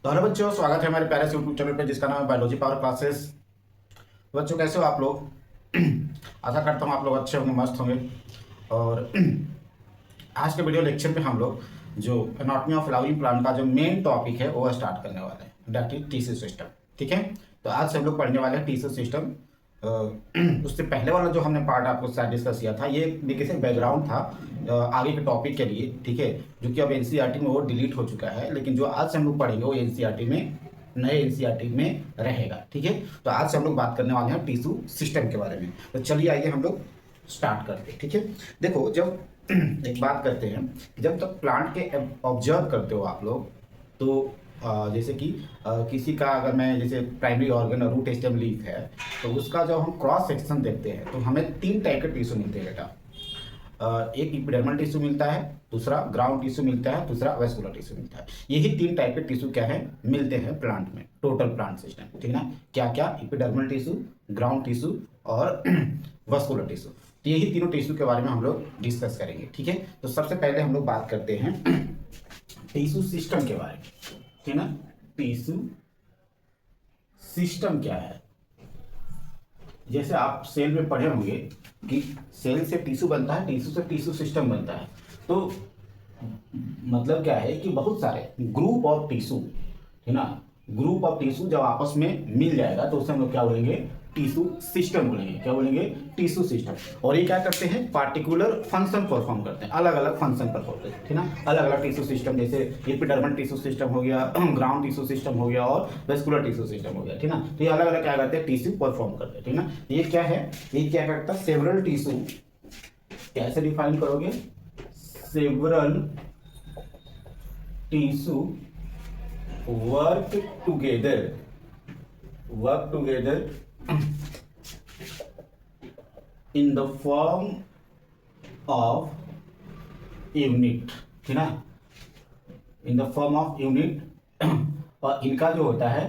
तो हेलो बच्चों, स्वागत है हमारे प्यारे से यूट्यूब चैनल पे जिसका नाम है बायोलॉजी पावर क्लासेस। तो बच्चों कैसे हो आप लोग? आशा करता हूँ आप लोग अच्छे होंगे, मस्त होंगे। और आज के वीडियो लेक्चर पे हम लोग जो एनाटॉमी ऑफ फ्लावरिंग प्लांट का जो मेन टॉपिक है वो स्टार्ट करने वाले हैं, दैट इज टिश्यू सिस्टम। ठीक है, तो आज से हम लोग पढ़ने वाले हैं टिश्यू सिस्टम। उससे पहले वाला जो हमने पार्ट आपको साथ डिस्कस किया था, ये देखिए से बैकग्राउंड था आगे के टॉपिक के लिए। ठीक है, जो कि अब एनसीईआरटी में वो डिलीट हो चुका है, लेकिन जो आज से हम लोग पढ़ेंगे वो एनसीईआरटी में, नए एनसीईआरटी में रहेगा। ठीक है, तो आज से हम लोग बात करने वाले हैं टिश्यू सिस्टम के बारे में। तो चलिए आइए हम लोग स्टार्ट करते हैं। ठीक है, देखो जब एक बात करते हैं, जब तक प्लांट के ऑब्जर्व करते हो आप लोग, तो जैसे कि किसी का अगर मैं जैसे प्राइमरी ऑर्गन और रूट स्टेम लीफ है, तो उसका जब हम क्रॉस सेक्शन देखते हैं तो हमें तीन टाइप के टिश्यू मिलते हैं बेटा। एक इपिडर्मल टिश्यू मिलता है, दूसरा ग्राउंड टिश्यू मिलता है, दूसरा वेस्कुलर टिश्यू मिलता है। यही तीन टाइप के टिश्यू क्या है, मिलते हैं प्लांट में, टोटल प्लांट सिस्टम। ठीक है ना, क्या क्या? इपिडर्मल टिश्यू, ग्राउंड टिश्यू और वेस्कुलर टिश्यू। तो यही तीनों टिश्यू के बारे में हम लोग डिस्कस करेंगे। ठीक है, तो सबसे पहले हम लोग बात करते हैं टिश्यू सिस्टम के बारे में। ठीक है ना, टिश्यू सिस्टम क्या है? जैसे आप सेल में पढ़े होंगे कि सेल से टिश्यू बनता है, टिश्यू से टिश्यू सिस्टम बनता है। तो मतलब क्या है कि बहुत सारे ग्रुप ऑफ टिश्यू, है ना, ग्रुप ऑफ टिश्यू जब आपस में मिल जाएगा तो उसे हम लोग क्या बोलेंगे? टिश्यू सिस्टम बोलेंगे। क्या बोलेंगे? Tissue system. और ये क्या करते हैं? पार्टिकुलर फंक्शन परफॉर्म करते हैं, अलग अलग फंक्शन परफॉर्म करते हैं। ठीक है ना, अलग अलग टिश्यू सिस्टम, जैसे एपिडर्मल टिश्यू सिस्टम हो गया, ग्राउंड टिश्यू सिस्टम हो गया और वेस्कुलर टिश्यू सिस्टम हो गया। ठीक है ना, तो ये अलग अलग क्या करते हैं? टिश्यू परफॉर्म करते हैं। ठीक है ना, ये क्या है? ये क्या करता है? Several tissue. कैसे डिफाइन करोगे? Several tissue work together, work together in the form of unit। ठीक है ना, in the form of unit. और इनका जो होता है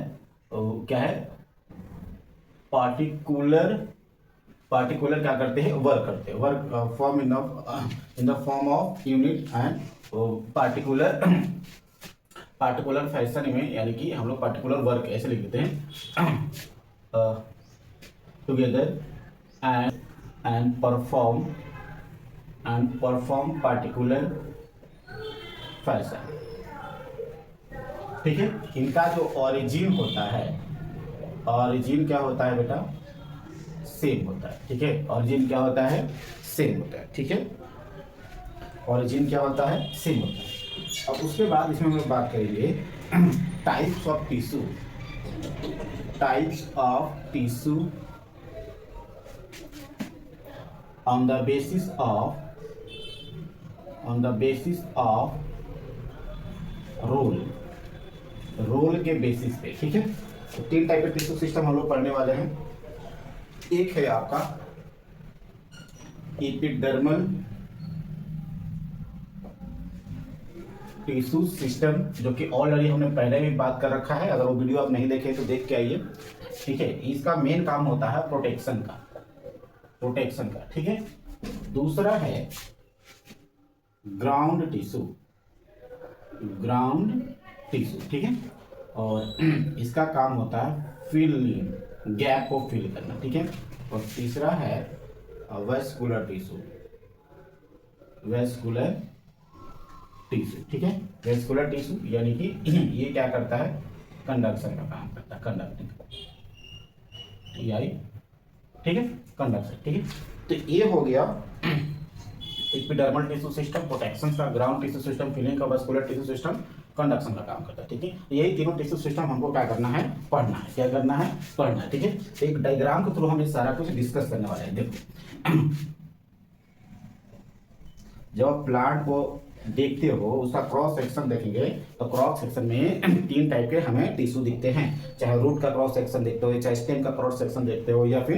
वो क्या है? पार्टिकुलर, पार्टिकुलर क्या करते हैं? वर्क करते हैं, work form in the form of unit and particular, particular fashion में, यानी कि हम लोग पार्टिकुलर वर्क ऐसे लिख देते हैं, together and perform particular fashion. ठीक है, इनका जो ओरिजिन होता है, ओरिजिन क्या होता है बेटा? सेम होता है। ठीक है, ओरिजिन क्या होता है? सेम होता है। ठीक है, ओरिजिन क्या होता है? सेम होता है। अब उसके बाद इसमें हम लोग बात करेंगे types of tissue, types of tissue on the basis of, on the basis of role, role के बेसिस पे। ठीक है, तो तीन टाइप के टिश्यू सिस्टम हम लोग पढ़ने वाले हैं। एक है आपका एपिडर्मल टिश्यू सिस्टम, जो कि ऑलरेडी हमने पहले भी बात कर रखा है, अगर वो वीडियो आप नहीं देखे तो देख के आइए। ठीक है, इसका मेन काम होता है प्रोटेक्शन का, प्रोटेक्शन का। ठीक है, दूसरा है ग्राउंड टिश्यू, ग्राउंड टिश्यू। ठीक है, और इसका काम होता है फिलिंग, गैप को फिल करना। ठीक है, और तीसरा है वेस्कुलर टिश्यू, वेस्कुलर टिश्यू। ठीक है, वेस्कुलर टिश्यू यानी कि ये क्या करता है? कंडक्शन का काम करता है, कंडक्टिंग। ठीक है, कंडक्शन। ठीक है, तो ये हो गया एपिडर्मल टिश्यू सिस्टम, प्रोटेक्शन का, ग्राउंड टिश्यू सिस्टम, फिलिंग का, वेस्कुलर टिश्यू सिस्टम, कंडक्शन का काम करता है। ठीक है, यही तीनों टिश्यू सिस्टम हमको क्या करना है? पढ़ना है। क्या करना है? पढ़ना है। ठीक है, तो एक डायग्राम के थ्रू हम ये सारा कुछ डिस्कस करने वाले हैं। देखो जब आप प्लांट को देखते हो, उसका क्रॉस सेक्शन देखेंगे तो क्रॉस सेक्शन में तीन टाइप के हमें टिश्यू दिखते हैं। चाहे रूट का क्रॉस सेक्शन देखते हो, चाहे स्टेम का क्रॉस सेक्शन देखते हो, या फिर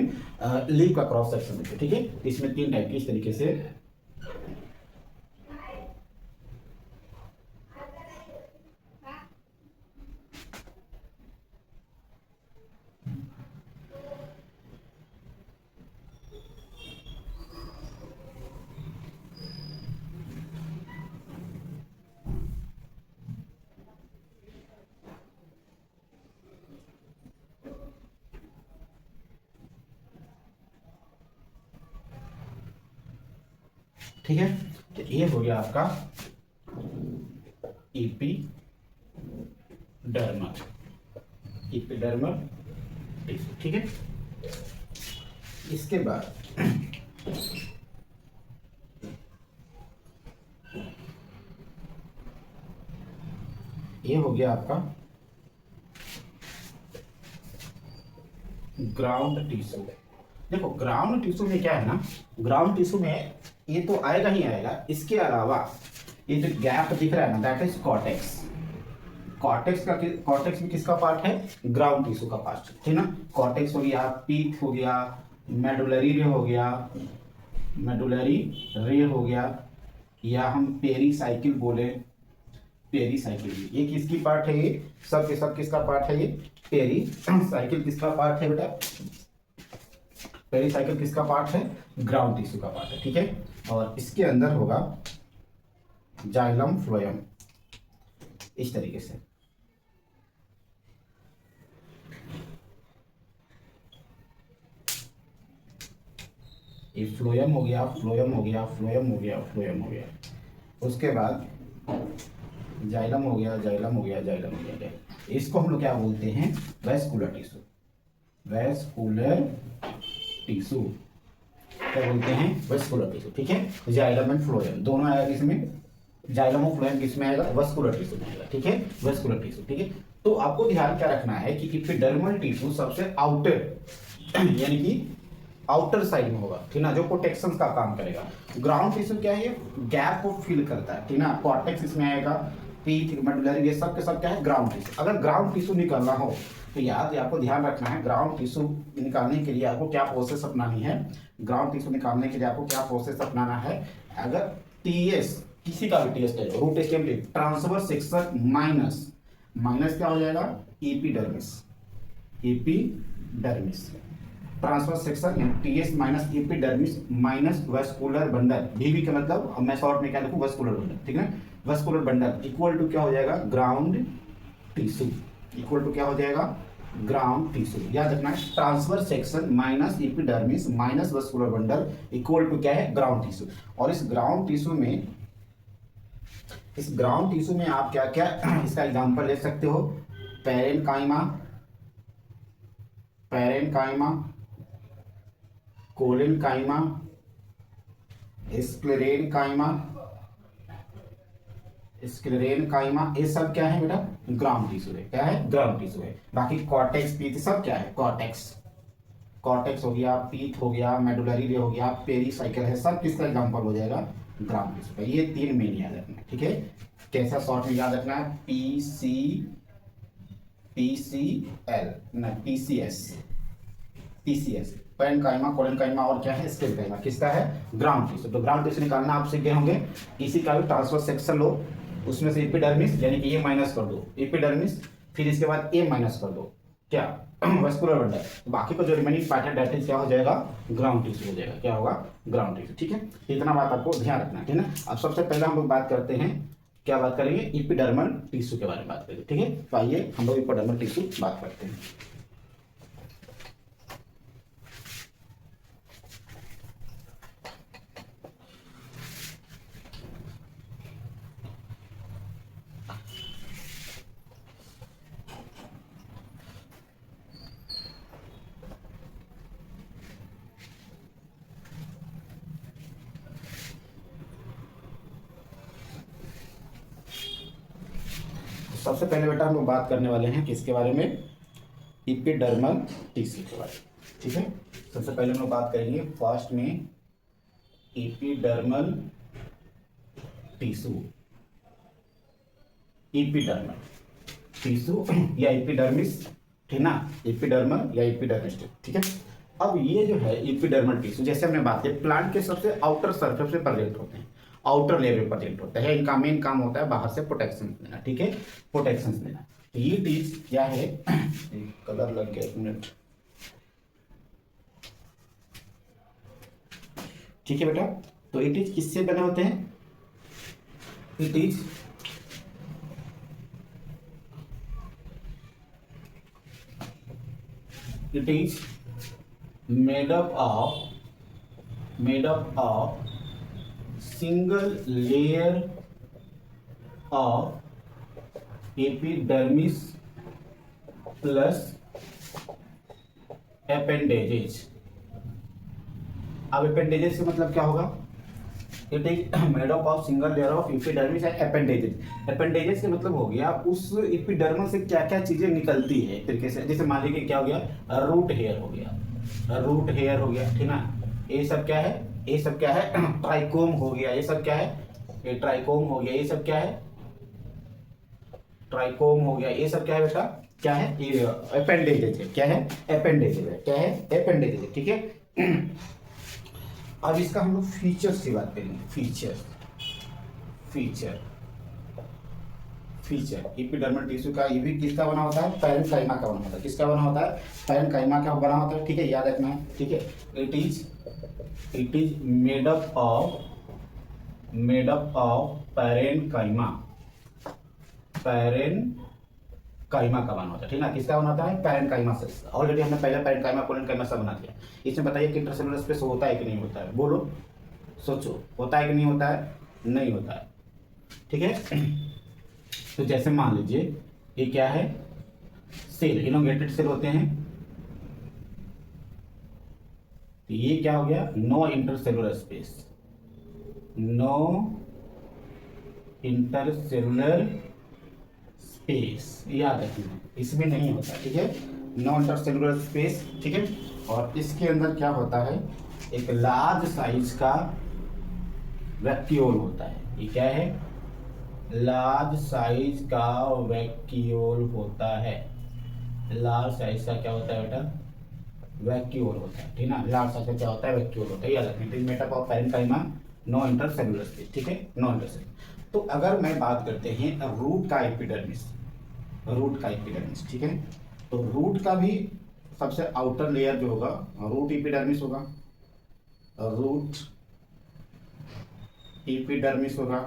लीफ का क्रॉस सेक्शन देखते हो। ठीक है, इसमें तीन टाइप की इस तरीके से ठीक है, तो ये हो गया आपका एपिडर्मल टिश्यू। ठीक है, इसके बाद ये हो गया आपका ग्राउंड टिश्यू। देखो ग्राउंड टिश्यू में क्या है ना, ग्राउंड टिश्यू में ये तो आएगा ही आएगा, इसके अलावा ये जो गैप दिख रहा है ना, दैट इज कॉर्टेक्स। कॉर्टेक्स में किसका पार्ट है, ग्राउंड टिश्यू का पार्ट है ना। कॉर्टेक्स हो गया, पीथ हो गया, मेडुलरी रे हो गया, मेडुलरी रे हो गया, या हम पेरीसाइकिल बोले, पेरीसाइकिल ये किसकी पार्ट है, ये सब के सब किसका पार्ट है, ये पेरीसाइकिल किसका पार्ट है बेटा, पेरीसाइकिल किसका पार्ट है, ग्राउंड टिश्यू का पार्ट है। ठीक है, और इसके अंदर होगा जाइलम फ्लोएम, इस तरीके से। ये फ्लोएम हो गया, फ्लोएम हो गया, फ्लोएम हो गया, फ्लोएम हो गया। उसके बाद जाइलम हो गया, जाइलम हो गया, जाइलम हो गया। इसको हम लोग क्या बोलते हैं, वेस्कुलर टिश्यू। वेस्कुलर टिश्यू क्या बोलते हैं, वेस्कुलर टिश्यू। ठीक है, जाइलम एंड फ्लोएम दोनों आएगा इसमें, जाइलम और फ्लोएम किसमें आएगा, वेस्कुलर टिश्यू में आएगा। ठीक है, वेस्कुलर टिश्यू। ठीक है, तो आपको ध्यान क्या रखना है कि एपिडर्मल टिश्यू सबसे आउटर यानी कि आउटर साइड में होगा, ठीक ना, जो प्रोटेक्शन का काम करेगा। ग्राउंड टिश्यू क्या है, गैप को फिल करता है, ठीक ना। कॉर्टेक्स इसमें आएगा, पीथ, मेडुलरी, ये सब के सब क्या है, ग्राउंड टिश्यू। अगर ग्राउंड टिश्यू निकालना हो तो याद आपको ध्यान रखना है, ग्राउंड टिश्यू निकालने के लिए आपको क्या प्रोसेस अपनानी है, ग्राउंड टिश्यू निकालने के लिए आपको क्या प्रोसेस अपनाना है। अगर टीएस किसी का भी टेस्ट है, root test, transverse section minus, minus क्या हो जाएगा, epidermis, epidermis, transverse section TS minus epidermis minus vascular bundle, DV का मतलब मैं शॉर्ट में क्या लिखूं, वेस्कुलर बंडल। ठीक है, वेस्कुलर बंडल इक्वल टू क्या हो जाएगा, ग्राउंड टिश्यू, इक्वल टू क्या हो जाएगा, ग्राउंड टिश्यू। याद रखना है, transverse section minus epidermis minus vascular bundle equal to क्या है, ग्राउंड टिश्यू। और इस ग्राउंड टिश्यू में, इस ग्राउंड टिश्यू में आप क्या क्या इसका एग्जांपल ले सकते हो, parenchyma, parenchyma, collenchyma, sclerenchyma, sclerenchyma, ये सब क्या है बेटा, ग्राउंड टिश्यू है। क्या है, ग्राउंड टिश्यू है। बाकी कॉर्टेक्स, पीथ सब क्या है, कॉर्टेक्स, कॉर्टेक्स हो गया, पीथ हो गया, मेडुलरी रे हो गया, पेरीसाइकिल है, सब किसका एग्जांपल हो जाएगा, ग्राउंड टिश्यू का। ये तीन मेन याद रखना है। ठीक है, कैसा शॉर्ट में याद रखना है, पीसीएल ना, पीसीएस, पैरेनकाइमा, कोलेनकाइमा और क्या है, स्क्लेरेनकाइमा, किसका है, ग्राउंड टिश्यू। तो ग्राउंड टिश्यू निकालना आप सीख गए होंगे। किसी का भी ट्रांसफर सेक्शन लो, उसमें से एपिडर्मिस यानी कि ये माइनस कर दो, एपिडर्मिस, फिर इसके बाद ए माइनस कर दो, क्या, वेस्कुलर बंडल। बाकी का जो रिमेनिंग पार्ट है दैट इज क्या हो जाएगा, ग्राउंड टिश्यू हो जाएगा। क्या होगा, ग्राउंड टिश्यू। ठीक है, इतना बात आपको ध्यान रखना है, ठीक है। अब सबसे पहले हम लोग बात करते हैं, क्या बात करेंगे, एपिडर्मल टिश्यू के बारे में बात करेंगे। ठीक है, तो आइए हम लोग एपिडर्मल टिश्यू बात करते हैं। सबसे पहले बेटा हम लोग बात करने वाले हैं किसके बारे में, एपिडर्मल टिश्यू के बारे में। ठीक है, सबसे पहले हम लोग बात करेंगे फर्स्ट में एपिडर्मल टिश्यू, एपिडर्मल टिश्यू या एपिडर्मिस, ठीक ना, एपिडर्मल या एपिडर्मिस। ठीक है, अब ये जो है एपिडर्मल टिश्यू, जैसे हमने बात की, प्लांट के सबसे आउटर सरफेस पे प्रेजेंट होते हैं, आउटर लेवल पर प्रेजेंट होता है। इनका मेन काम होता है बाहर से प्रोटेक्शन देना। ठीक है, प्रोटेक्शन देना। तो ये टिश्यू क्या है, कलर लग गया, एक मिनट। ठीक है बेटा, तो इट इज किससे बने होते हैं, it is made up of single layer of epidermis plus appendages. अब एपेंडेजेस का मतलब क्या होगा? It is made up of single layer of epidermis and appendages. Appendages का मतलब हो गया उस एपिडर्मल से क्या क्या चीजें निकलती है एक तरीके से। जैसे मान लीजिए क्या हो गया, रूट हेयर हो गया, रूट हेयर हो गया, ठीक ना। ये सब क्या है? ये सब क्या है? ट्राइकोम हो गया। ये सब क्या है? ये ट्राइकोम हो गया। ये सब क्या है? ट्राइकोम हो गया। ये सब क्या है बेटा? क्या है? ये अपेंडेजेस है। क्या है? अपेंडेजेस है। क्या है? अपेंडेजेस है। ठीक है। अब इसका हम लोग फीचर्स की बात करेंगे। Feature feature feature epidermal tissue का, ये भी किसका बना होता है? पैरेन्काइमा का बना होता है। किसका बना होता है? पैरेन्काइमा का बना होता है। ठीक है, याद रखना है। ठीक है, it is made up of parenchyma. Parenchyma का बना होता है। ठीक ना, किसका बना होता है? पैरेन्काइमा से। ऑलरेडी हमने पहले पैरेन्काइमा कोलेनकाइमा सब बना दिया। इसमें बताइए कि इंटरसेलुलर स्पेस होता है कि नहीं होता है? बोलो, सोचो, होता है कि नहीं होता है? नहीं होता है। ठीक है। तो जैसे मान लीजिए ये क्या है? सेल, इलोंगेटेड सेल होते हैं। तो ये क्या हो गया? No intercellular space, no intercellular space, याद रखना, इसमें नहीं होता। ठीक है, नो इंटरसेलुलर स्पेस। ठीक है, और इसके अंदर क्या होता है? एक लार्ज साइज का वैक्यूल होता है। ये क्या है? लार्ज साइज का वैक्यूल होता है। लार्ज साइज का क्या होता है बेटा? वैक्यूल होता है। ठीक ना, लार्ज साइज का क्या होता है? वैक्यूल होता है। याद रखना, made up of parenchyma, no intercellular space. ठीक है, नो इंटरसेलुलर। तो अगर मैं बात करते हैं रूट का एपिडर्मिस, रूट का एपिडर्मिस, ठीक है, तो रूट का भी सबसे आउटर लेयर जो होगा रूट एपिडर्मिस होगा, रूट एपिडर्मिस होगा।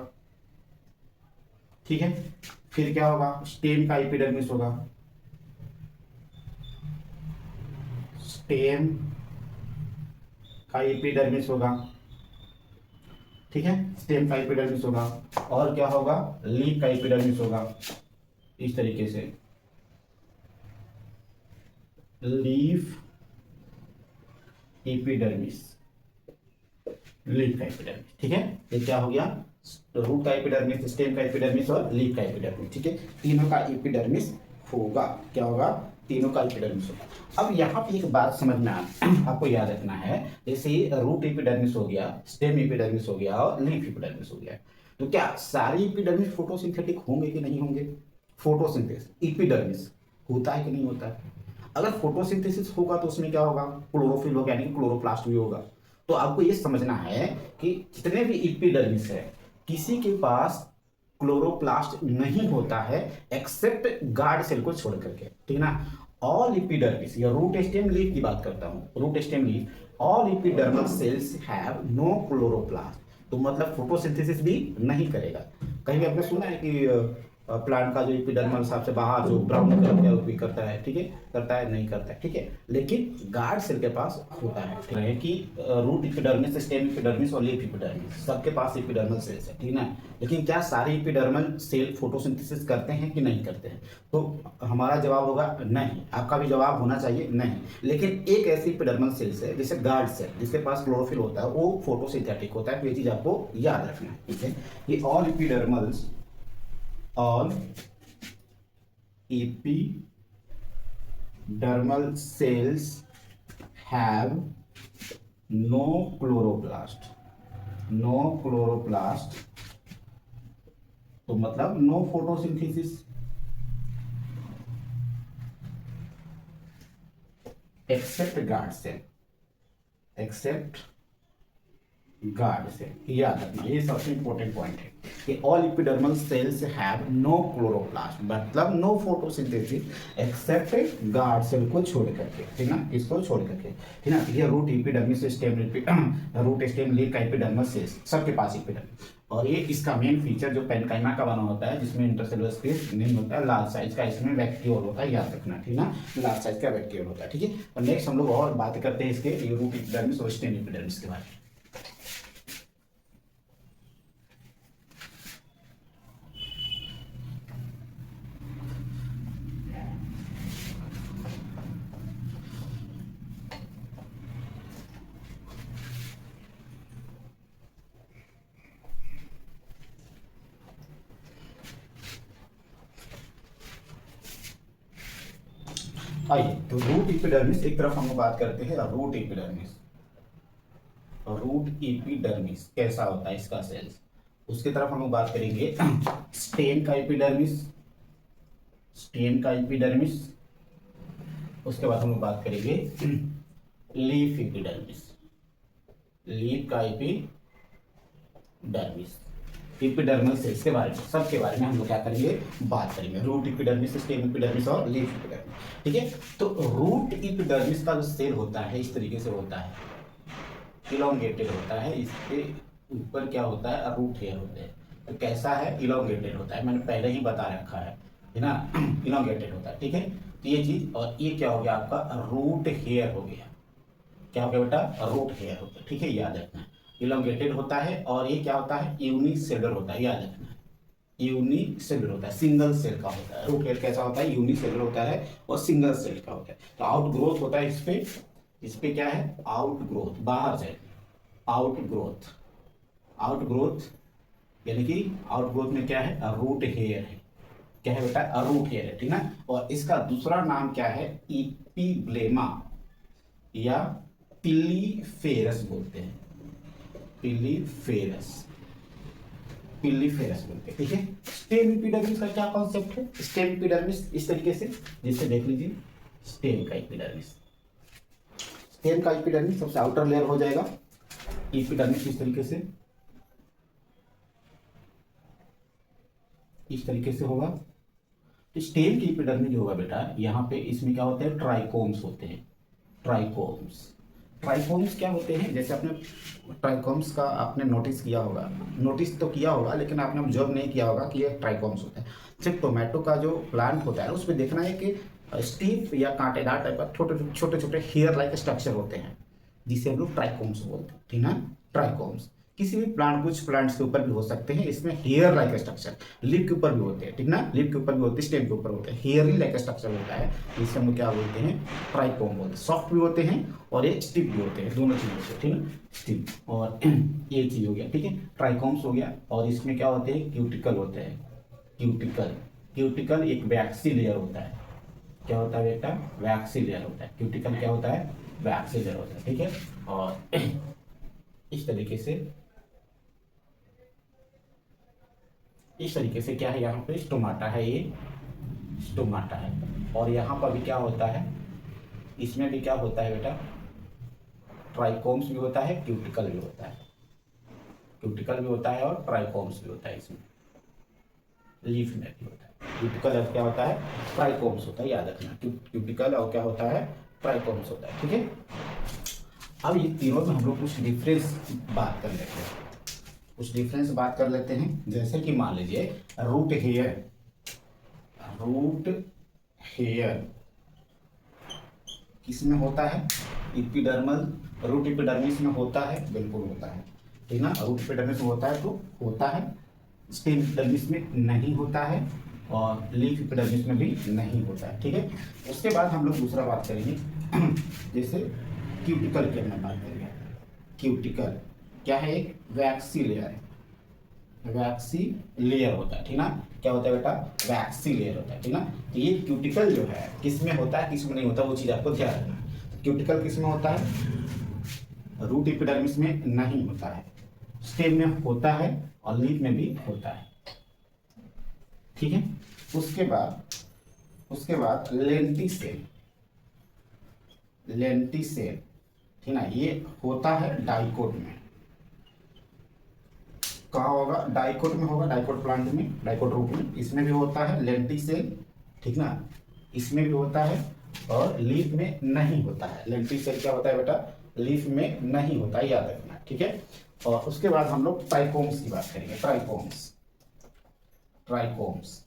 ठीक है, फिर क्या होगा? स्टेम का एपिडर्मिस होगा, स्टेम का एपिडर्मिस होगा। ठीक है, स्टेम का एपिडर्मिस होगा। और क्या होगा? लीफ का एपिडर्मिस होगा। इस तरीके से लीफ एपिडर्मिस, लीफ का एपिडर्मिस। ठीक है, ये क्या हो गया? रूट का एपिडर्मिस, स्टेम का एपिडर्मिस और लीफ का एपिडर्मिस। ठीक है, तीनों का एपिडर्मिस होगा। क्या होगा? तीनों का एपिडर्मिस होगा। अब यहाँ पे एक बात समझना आपको याद रखना है, जैसे रूट एपिडर्मिस हो गया, स्टेम एपिडर्मिस हो गया और लीफ एपिडर्मिस हो गया, तो क्या सारी एपिडर्मिस फोटोसिंथेटिक होंगे कि नहीं होंगे? फोटोसिंथेसिस एपिडर्मिस होता है कि नहीं होता है? अगर फोटोसिंथेसिस होगा तो उसमें क्या होगा? क्लोरोफिल होगा, यानी कि क्लोरोप्लास्ट भी होगा। तो आपको ये समझना है कि जितने भी एपिडर्मिस है किसी के पास क्लोरोप्लास्ट नहीं होता है एक्सेप्ट गार्ड सेल को छोड़ करके। ठीक ना, ऑल एपिडर्मिस, या रूट स्टेम लीफ की बात करता हूं, root stem leaf, all epidermal cells have no chloroplast. तो मतलब फोटोसिंथेसिस भी नहीं करेगा। कहीं भी आपने सुना है कि प्लांट का जो एपिडर्मल सबसे बाहर जो ब्राउन कलर का भी करता है? ठीक है, करता है? नहीं करता है। ठीक है, लेकिन गार्ड सेल के पास होता है। ठीक है, कि रूट एपिडर्मिस, स्टेम एपिडर्मिस और लीफ एपिडर्मिस सबके पास एपिडर्मल सेल्स है। ठीक ना, लेकिन क्या सारे एपिडर्मल सेल फोटोसिंथेसिस करते हैं कि नहीं करते हैं? तो हमारा जवाब होगा नहीं। आपका भी जवाब होना चाहिए नहीं। लेकिन एक ऐसी एपिडर्मल सेल्स है जैसे गार्ड सेल, जिसके पास क्लोरोफिल होता है, वो फोटोसिंथेटिक होता है। तो ये चीज आपको याद रखना है। ठीक है, ये all एपिडर्मल्स, all epidermal cells have no chloroplast, no chloroplast, तो मतलब no photosynthesis except guard cell, except guard cell. याद रखना, ये सबसे इंपॉर्टेंट पॉइंट है कि all epidermal cells have no chloroplast, मतलब no photosynthesis except guard cell को छोड़ करके। ठीक ना, इसको छोड़ करके। ठीक ना, ये root epidermis, stem, root stem, leaf का एपिडर्मल सेल्स सबके पास एपिडर्मिस। और ये इसका मेन फीचर जो पैरेन्काइमा का बना होता है, जिसमें इंटरसेलुलर स्पेस नहीं होता है, लार्ज साइज का इसमें वैक्यूल होता है। याद रखना, ठीक ना, लार्ज साइज का वैक्यूल होता है। ठीक है, और नेक्स्ट हम लोग और बात करते हैं इसके रूट एपिडर्मिस और स्टेम एपिडर्मिस के बारे में। आइए, तो रूट एपिडर्मिस एक तरफ हम लोग बात करते हैं। रूट एपिडर्मिस, रूट एपिडर्मिस कैसा होता है इसका सेल्स, उसकी तरफ हम लोग बात करेंगे। स्टेम का एपिडर्मिस, स्टेम का एपिडर्मिस, उसके बाद हम लोग बात करेंगे लीफ एपिडर्मिस, लीफ का एपिडर्मिस, एपिडर्मल सेल्स के बारे में, सबके बारे में हम लोग क्या करेंगे, बात करेंगे। रूट एपिडर्मिस, स्टेम एपिडर्मिस और लीफ एपिडर्मिस, ठीक है। तो रूट एपिडर्मिस का जो सेल होता है इस तरीके से होता है, इलोंगेटेड होता है। इसके ऊपर क्या होता है, रूट हेयर होते हैं। तो कैसा है, इलोंगेटेड होता है, मैंने पहले ही बता रखा है ना, इलोंगेटेड होता है, ठीक है। तो ये चीज, और ये क्या हो गया आपका, रूट हेयर हो गया। क्या हो गया बेटा, रूट हेयर हो गया, ठीक है, याद रखना है। इलोंगेटेड होता है और ये क्या होता है, यूनिसेलुलर होता है, याद रखना है। यूनिसेलुलर होता है, सिंगल सेल का होता है। रूट हेयर कैसा होता है, यूनिसेलुलर होता है और सिंगल सेल का होता है। तो आउट ग्रोथ होता है इस पे क्या है, आउट ग्रोथ, बाहर से आउट ग्रोथ, आउट ग्रोथ, यानी कि आउट ग्रोथ में क्या है, रूट हेयर है। क्या है बेटा, रूट हेयर है, ठीक ना। और इसका दूसरा नाम क्या है, इपीब्लेमा या पिलीफेरस बोलते हैं, पिलीफेरस, पिलीफेरस बोलते हैं, ठीक है। स्टेम एपिडर्मिस का क्या कॉन्सेप्ट है, स्टेम एपिडर्मिस इस तरीके से, जिससे देख लीजिए स्टेम का एपिडर्मिस, स्टेम का एपिडर्मिस सबसे आउटर लेयर हो जाएगा। एपिडर्मिस इस तरीके से, इस तरीके से होगा। तो स्टेम की एपिडर्मिस जो होगा बेटा, यहाँ पे इसमें क्या होते हैं, ट्राइकोम्स होते हैं, ट्राइकोम्स। ट्राइकोम्स क्या होते हैं, जैसे आपने ट्राइकोम्स का आपने नोटिस किया होगा, नोटिस तो किया होगा लेकिन आपने ऑब्जर्व नहीं किया होगा कि ये ट्राइकोम्स होता है। सिर्फ टोमेटो का जो प्लांट होता है उसमें देखना है कि स्टीफ या कांटेदार टाइप का छोटे छोटे छोटे हेयर लाइक स्ट्रक्चर होते हैं, जिसे हम लोग ट्राइकोम्स बोलते हैं, ठीक ना। ट्राइकोम्स किसी भी प्लांट, कुछ प्लांट्स के ऊपर भी हो सकते हैं, इसमें हेयर लाइक स्ट्रक्चर, लीफ के ऊपर भी होते हैं, ठीक ना, लीफ के ऊपर भी होते हैं, स्टेम के ऊपर होते हैं, हेयर लाइक स्ट्रक्चर होता है, जिसे हम लोग क्या बोलते हैं, ट्राइकोम बोलते हैं। सॉफ्ट भी होते हैं और ये स्टिफ भी होते हैं, दोनों चीज होते हैं, ठीक है, स्टिफ। और ये चीज हो गया, ठीक है, ट्राइकोम्स हो गया। और इसमें क्या होते हैं, क्यूटिकल होते हैं, क्यूटिकल, क्यूटिकल एक वैक्सी लेयर होता है। क्या होता है बेटा, वैक्सी लेयर होता है, क्यूटिकल क्या होता है, वैक्सी लेयर होता है, ठीक है। और इस तरीके से, इस तरीके से क्या है, यहाँ पे स्टोमाटा है, ये स्टोमाटा है। और यहाँ पर भी क्या होता है, इसमें भी क्या होता है बेटा, ट्राइकोम्स भी होता है, क्यूटिकल भी होता है, क्यूटिकल भी होता है और ट्राइकोम्स भी होता है, इसमें लीफ में भी होता है। क्यूटिकल क्या होता है, ट्राइकोम्स होता है, याद रखना, क्यूटिकल और क्या होता है, ट्राइकोम्स होता है, ठीक है। अब ये तीनों में हम लोग कुछ डिफरेंस बात कर लेते हैं, कुछ डिफरेंस बात कर लेते हैं। जैसे कि मान लीजिए रूट हेयर, रूट हेयर किसमें होता है, एपिडर्मल, रूट एपिडर्मिस में होता है, बिल्कुल होता है, ठीक ना। रूट एपिडर्मिस में होता है तो होता है, स्टेम एपिडर्मिस में नहीं होता है और लीफ एपिडर्मिस में भी नहीं होता है, ठीक है। उसके बाद हम लोग दूसरा बात करेंगे, जैसे क्यूटिकल की हम बात करेंगे। क्यूटिकल क्या है, एक वैक्सी लेयर है, वैक्सी लेयर होता है, ठीक ना। क्या होता है बेटा, वैक्सी लेयर होता है, ठीक ना। तो ये क्यूटिकल जो है किसमें होता है, किसमें नहीं होता, वो चीज आपको ध्यान रखना है। क्यूटिकल किसमें होता है, रूट एपिडर्मिस में नहीं होता है, स्टेम में होता है और लीफ में भी होता है, ठीक है। उसके बाद लेंटिसेल, लेंटिसेल, ठीक ना, ये होता है डाइकोट में। कहाँ होगा, डाइकोट में होगा, डाइकोट प्लांट में, डाइकोट रूट में, इसमें भी होता है लेंटिसेल, ठीक ना, इसमें भी होता है और लीफ में नहीं होता है। लेंटिसेल क्या होता है बेटा, लीफ में नहीं होता है, याद रखना, ठीक है। और उसके बाद हम लोग ट्राइकोम्स की बात करेंगे, ट्राइकोम्स, ट्राइकोम्स,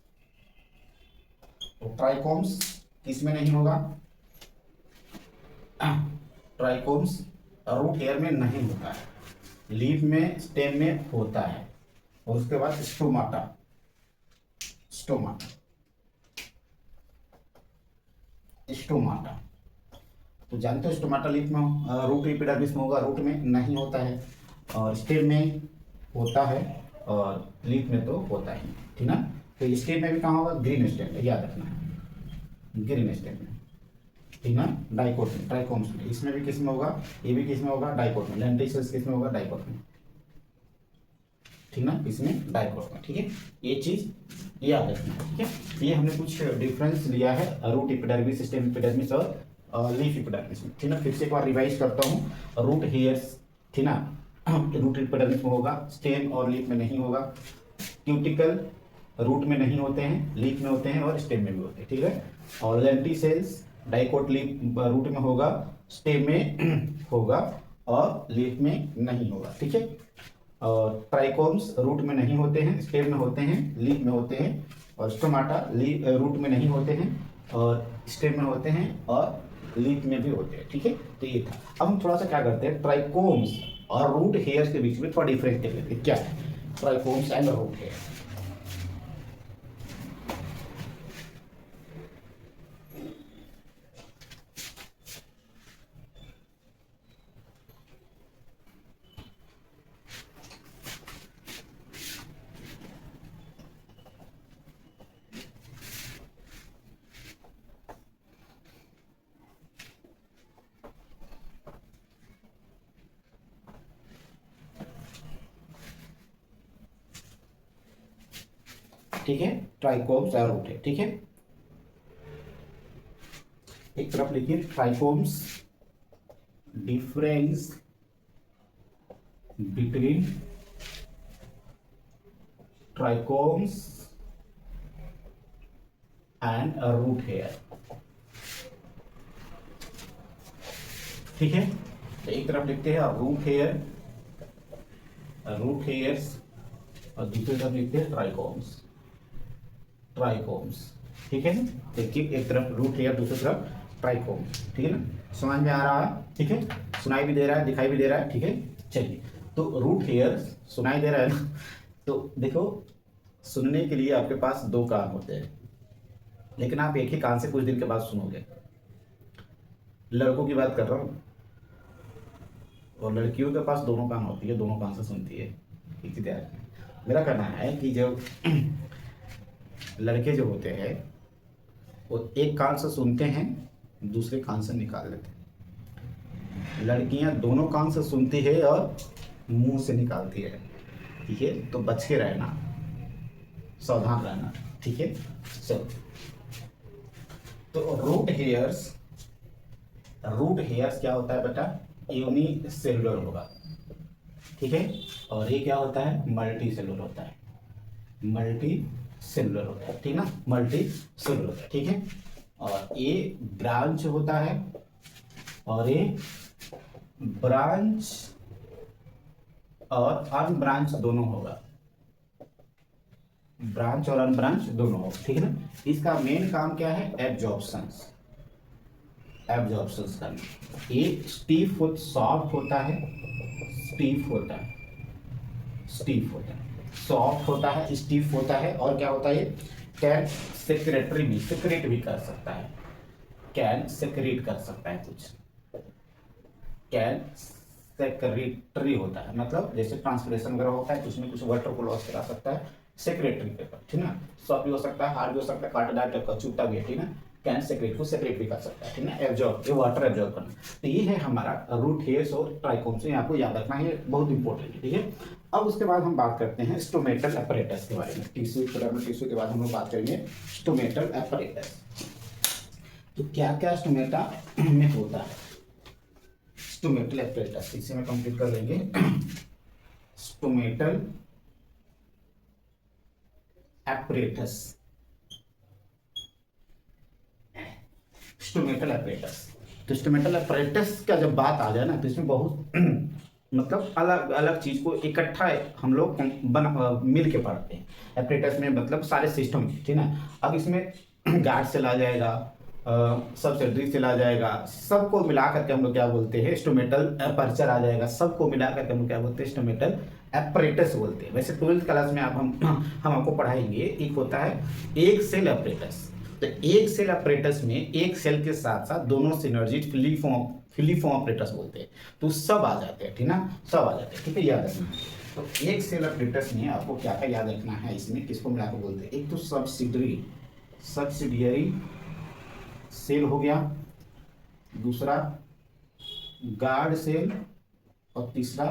तो ट्राइकोम्स किसमें नहीं होगा, ट्राइकोम्स रूट हेयर में नहीं होता है, लीफ में, स्टेम में होता है। और उसके बाद स्टोमाटा, स्टोमाटा, स्टोमाटा, तो जानते हो स्टोमाटा लीफ में, रूट एपिडर्मिस में होगा, रूट में नहीं होता है, और स्टेम में होता है और लीफ में तो होता ही, ठीक ना। तो स्टेम में भी कहाँ होगा, ग्रीन स्टेम में, याद रखना, ग्रीन स्टेम में, ठीक ना, डाइकोट में, ट्राइकोम्स में, इसमें भी किस में होगा, ये भी किस में होगा, डाइकोट में, लेंटिसेल्स किस में होगा, डाइकोट में, ठीक ना, इसमें डाइकोट में, ठीक है। ये चीज याद रखना है, ठीक है। ये हमने कुछ डिफरेंस लिया है रूट एपिडर्मिस, स्टेम एपिडर्मिस और लीफ एपिडर्मिस में, ठीक ना। फिर से एक बार रिवाइज करता हूँ। रूट हेयर्स, ठीक ना, रूट एपिडर्मिस में होगा, स्टेम और लीफ में नहीं होगा। क्यूटिकल रूट में नहीं होते हैं, लीफ में होते हैं और स्टेम में भी होते हैं, ठीक है। और लेंटिसेल्स डाइकोट लीफ रूट में होगा, स्टेम में होगा और लीफ में नहीं होगा, ठीक है। और ट्राइकोम्स रूट में नहीं होते हैं, स्टेम में होते हैं, लीफ में होते हैं। और स्टोमाटा रूट में नहीं होते हैं और स्टेम में होते हैं और लीफ में भी होते हैं, ठीक है। तो ये था। अब हम थोड़ा सा क्या करते हैं, ट्राइकोम्स और रूट हेयर्स के बीच में थोड़ा डिफरेंस देख लेते हैं, क्या है ट्राइकोम्स एंड रूट हेयर। ठीक है, ट्राइकोम्स और रूट है, ठीक है। एक तरफ लिखिए trichomes, difference between trichomes and root hair, ठीक है। तो एक तरफ लिखते हैं रूट हेयर, रूट हेयर्स, और दूसरी तरफ लिखते हैं ट्राइकोम्स, ट्राइकोम्स, ठीक है। देखिए एक तरफ रूट हेयर, दूसरी तरफ ट्राइकोम्स, ठीक है ना। समझ में आ रहा है, ठीक है, सुनाई भी दे रहा है, दिखाई भी दे रहा है, ठीक है। चलिए, तो रूट हेयर सुनाई दे रहा है ना, तो देखो सुनने के लिए आपके पास दो कान होते हैं, लेकिन आप एक ही कान से कुछ दिन के बाद सुनोगे। लड़कों की बात कर रहा हूँ, और लड़कियों के पास दोनों कान होती है, दोनों कान से सुनती है, ठीक है। मेरा कहना है कि जब लड़के जो होते हैं वो एक कान से सुनते हैं, दूसरे कान से निकाल लेते हैं। लड़कियां दोनों कान से सुनती है और मुंह से निकालती है, ठीक है। तो बच के रहना, सावधान रहना, ठीक है। चलो, तो रूट हेयर्स, रूट हेयर्स क्या होता है बेटा, यूनिसेलुलर होगा, ठीक है। और ये क्या होता है, मल्टी सेलुलर होता है, मल्टी सेलुलर होता है, ठीक ना, मल्टी सेलुलर होता है, ठीक है। और ये ब्रांच होता है, और ये ब्रांच और अनब्रांच दोनों होगा, ब्रांच और अनब्रांच दोनों होगा, ठीक है ना। इसका मेन काम क्या है, एब्जॉर्प्शंस, एब्जॉर्प्शंस करना। ये स्टीफ सॉफ्ट होता है, स्टीफ होता है, स्टीफ होता है, सॉफ्ट होता है, स्टीफ होता है, और क्या होता है, कैन सेक्रेटरी भी, सेक्रेट भी कर सकता है, कैन सेक्रेट कर सकता है कुछ, कैन सेक्रेटरी होता है, मतलब जैसे ट्रांसलेशन वगैरह होता है तो उसमें कुछ वाटर को लॉस करा सकता है, सेक्रेटरी पेपर, ठीक ना। सॉफ्ट भी हो सकता है, हार्ड भी हो सकता है, कांटेदार टाइप का चुभता भी है, ठीक ना। कैन सेक्रेट को सेक्रेट भी कर सकता है, ठीक ना, एब्जॉर्ब, ये वाटर एब्जॉर्ब करना। तो ये है हमारा रूट हेयर्स और ट्राइकोम्स, आपको याद रखना है, बहुत इंपॉर्टेंट है, ठीक है। अब उसके बाद हम बात करते हैं स्टोमेटल अपैरेटस के बारे में, टिश्यू टिश्यू के बाद हम लोग बात करेंगे स्टोमेटल अपैरेटस। तो क्या क्या स्टोमेटा में होता है, स्टोमेटल अपैरेटस, इसे में कंप्लीट कर लेंगे। Stomatal apparatus, stomatal apparatus. तो स्टोमेटल अपैरेटस का जब बात आ जाए ना, तो इसमें बहुत मतलब अलग अलग चीज को इकट्ठा हम लोग मिल के पढ़ते हैं। अपैरेटस में मतलब सारे सिस्टम, ठीक ना। अब इसमें गार्ड सेल आ जाएगा, सबसेंट्री सेल आ जाएगा, सबको मिला करके हम लोग क्या बोलते हैं, स्टोमेटल अपर्चर आ जाएगा, सबको मिला करके हम लोग क्या बोलते हैं, स्टोमेटल अपैरेटस बोलते हैं। वैसे 12th क्लास में आप हम आपको पढ़ाएंगे, एक होता है एक सेल अपैरेटस। तो एक सेल अपैरेटस में एक सेल के साथ साथ दोनों सिनर्जीज फिलीफॉर्म अपैरेटस बोलते हैं, तो सब आ जाते हैं, ठीक ना, सब आ जाते हैं, ठीक है, याद रखना। तो एक सेल अपैरेटस में आपको क्या क्या याद रखना है, इसमें किसको मिलाकर बोलते हैं, एक तो सब्सिडियरी सेल हो गया, दूसरा गार्ड सेल, और तीसरा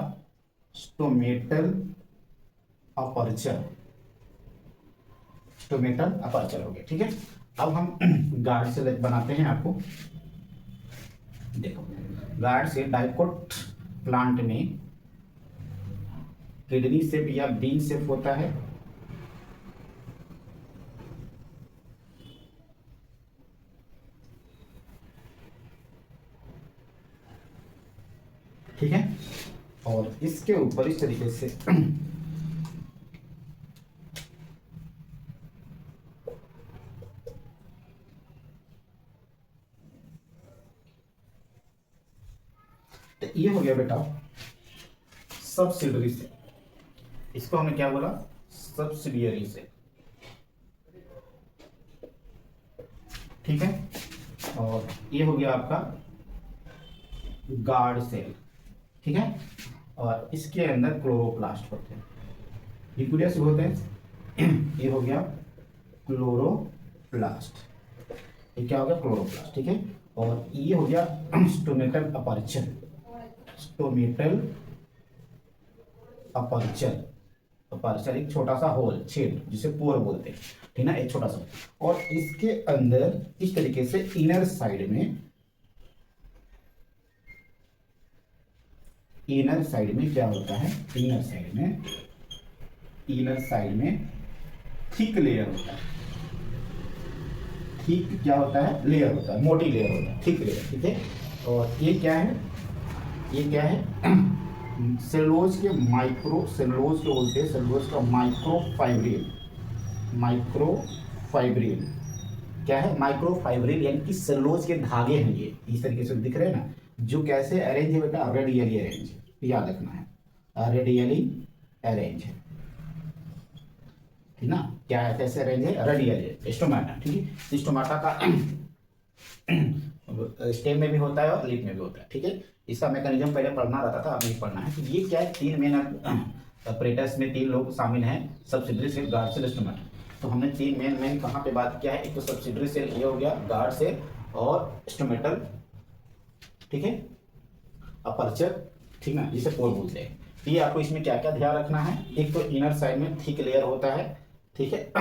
स्टोमेटल अपर्चर। स्टोमेटल अपर्चर हो गया, ठीक है। अब हम गार्ड सेल बनाते हैं आपको। देखो, गार्ड सेल डाइकोट प्लांट में किडनी शेप या बीन शेप होता है। ठीक है, और इसके ऊपर इस तरीके से तो ये हो गया बेटा सब्सिडियरी से। इसको हमने क्या बोला? सब्सिडियरी से। ठीक है, और ये हो गया आपका गार्ड सेल। ठीक है, और इसके अंदर क्लोरोप्लास्ट होते हैं, न्यूक्लियस होते हैं। ये हो गया क्लोरोप्लास्ट। ये क्या हो गया? क्लोरोप्लास्ट। ठीक है, और ये हो गया stomatal aperture. Stomatal aperture, aperture एक छोटा सा होल, छेद, जिसे पोर बोलते हैं, ठीक ना, एक छोटा सा। और इसके अंदर इस तरीके से इनर साइड में, इनर साइड में क्या होता है? इनर साइड में, इनर साइड में थिक लेयर होता है। थिक क्या होता है? लेयर होता है, मोटी लेयर होता है, थिक लेयर। ठीक है, और ये क्या है? ये क्या है? सेलुलोज के माइक्रो, सेलुलोज के बोलते हैं, सेलुलोज का माइक्रोफाइब्रिल। माइक्रोफाइब्रिल क्या है? माइक्रोफाइब्रिल यानी कि सेलुलोज के धागे हैं। ये इस तरीके से दिख रहे हैं ना, जो कैसे अरेंज है बेटा? रेडियली अरेंज है, याद रखना है, रेडियली अरेंज है, ठीक ना। क्या है? कैसे अरेंज है? रेडियली। स्टोमाटा, ठीक है, स्टोमाटा का स्टेम में भी होता है और लीफ में भी होता है। ठीक है, इसका मैकेनिज्म पहले पढ़ना रहता था, अब नहीं पढ़ना है। तो ये क्या है? तीन मेन ऑपरेटर्स में तीन लोग शामिल हैं, subsidiary cell, guard cell, stomata. तो हमने तीन मेन कहाँ पे बात किया है? एक तो सब्सिडियरी सेल ये हो गया, गार्ड सेल और स्टोमेटल, ठीक है, अपर्चर, ठीक ना, जिसे पोर बोलते हैं। ये आपको इसमें क्या क्या ध्यान रखना है? एक तो इनर साइड में थिक लेयर होता है, ठीक है,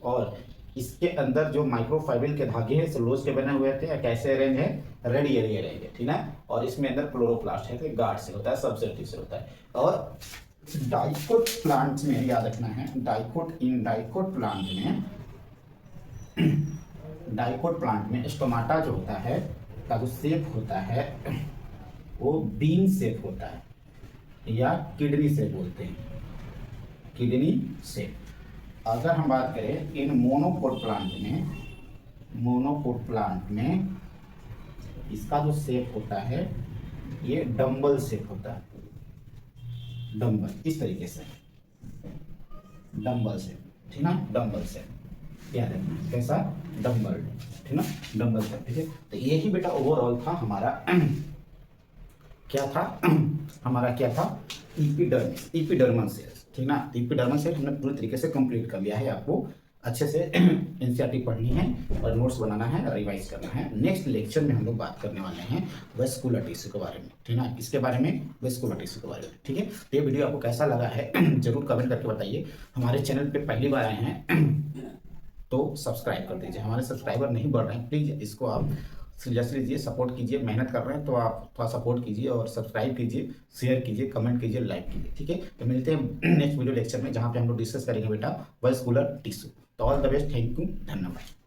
और इसके अंदर जो माइक्रोफाइब्रिल के धागे हैं सेलुलोज के बने हुए थे, कैसे अरेंज है? रेडियली अरेंज है, ठीक ना। और इसमें अंदर क्लोरोप्लास्ट है, तो गार्ड सेल होता है, सब्सिडियरी सेल होता है। और डाइकोट प्लांट में याद रखना है, डाइकोट, इन डाइकोट प्लांट में, डाइकोट प्लांट में स्टोमाटा जो होता है का जो शेप होता है वो बीन शेप होता है, या किडनी शेप बोलते हैं, किडनी शेप। अगर हम बात करें इन मोनोकोट प्लांट में, मोनोकोट प्लांट में इसका जो शेप होता है ये डंबल शेप होता है, डंबल, इस तरीके से डंबल शेप, ठीक ना, डंबल शेप याद रखना, कैसा? डंबल, ठीक ना, डंबल शेप। ठीक है, तो यही बेटा ओवरऑल था हमारा क्या था? हमारा क्या था? इपिडर्मिस, इपिडर्मल सेल्स, ठीक ना। इपिडर्मल सेल हमने पूरी तरीके से कंप्लीट कर लिया है। आपको अच्छे से एनसीईआरटी पढ़नी है और नोट्स बनाना है, रिवाइज करना है। नेक्स्ट लेक्चर में हम लोग बात करने वाले हैं वेस्कुलर टिश्यू के बारे में, ठीक ना, इसके बारे में, वेस्कुलर टिश्यू के बारे में। ठीक है, तो ये वीडियो आपको कैसा लगा है जरूर कमेंट करके बताइए। हमारे चैनल पे पहली बार आए हैं तो सब्सक्राइब कर दीजिए। हमारे सब्सक्राइबर नहीं बढ़ रहे हैं, प्लीज़ इसको आप सीरियसली लीजिए, सपोर्ट कीजिए। मेहनत कर रहे हैं तो आप थोड़ा सपोर्ट कीजिए और सब्सक्राइब कीजिए, शेयर कीजिए, कमेंट कीजिए, लाइक कीजिए। ठीक है, तो मिलते हैं नेक्स्ट वीडियो लेक्चर में, जहाँ पे हम लोग डिस्कस करेंगे बेटा वेस्कुलर टिश्यू। तो all the best, thank you, धन्यवाद।